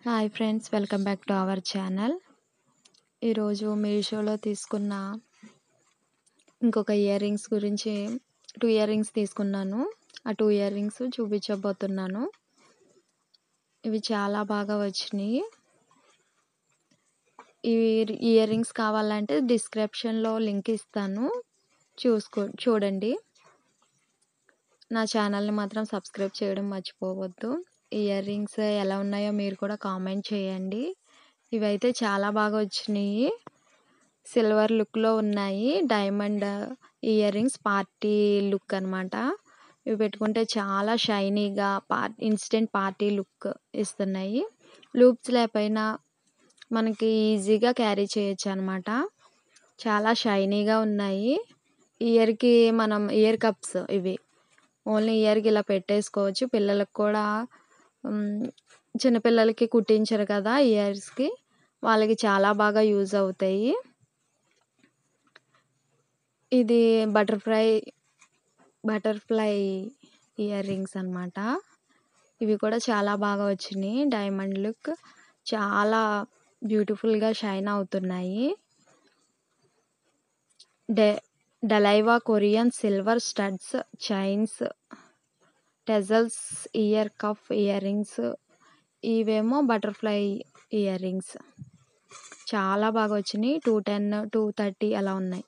Hi friends, welcome back to our channel. ఈరోజు మీషోలో తీసుకున్న ఇంకొక ఇయర్ రింగ్స్ గురించి 2 ఇయర్ రింగ్స్ తీసుకున్నాను. ఆ 2 ఇయర్ రింగ్స్ చూపించబోతున్నాను. ఇవి చాలా బాగా వచ్చినాయి. ఈ ఇయర్ రింగ్స్ కావాలంటే డిస్క్రిప్షన్లో లింక్ ఇస్తాను, చూడండి. నా ఛానల్ని మాత్రం సబ్స్క్రైబ్ చేయడం మర్చిపోవద్దు. ఇయర్ రింగ్స్ ఎలా ఉన్నాయో మీరు కూడా కామెంట్ చేయండి. ఇవైతే చాలా బాగా వచ్చినాయి. సిల్వర్ లుక్లో ఉన్నాయి. Diamond ear rings party look అనమాట. ఇవి పెట్టుకుంటే చాలా షైనీగా ఇన్స్టెంట్ పార్టీ లుక్ ఇస్తున్నాయి. లూప్స్ లేకపోయినా మనకి ఈజీగా క్యారీ చేయొచ్చు అనమాట. చాలా షైనీగా ఉన్నాయి. ఇయర్కి మనం ఇయర్ కప్స్ ఇవి ఓన్లీ ఇయర్కి ఇలా పెట్టేసుకోవచ్చు. పిల్లలకు కూడా చిన్నపిల్లలకి కుట్టించరు కదా ఇయర్స్కి, వాళ్ళకి చాలా బాగా యూజ్ అవుతాయి. ఇది బటర్ఫ్లై ఇయర్ రింగ్స్ అనమాట. ఇవి కూడా చాలా బాగా వచ్చినాయి. డైమండ్ లుక్, చాలా బ్యూటిఫుల్గా షైన్ అవుతున్నాయి. డలైవా Korean silver studs chains tassels ear cuff earrings. ఇవేమో బటర్ఫ్లై ఇయర్ రింగ్స్ చాలా బాగా వచ్చినాయి. 210, 230 అలా ఉన్నాయి.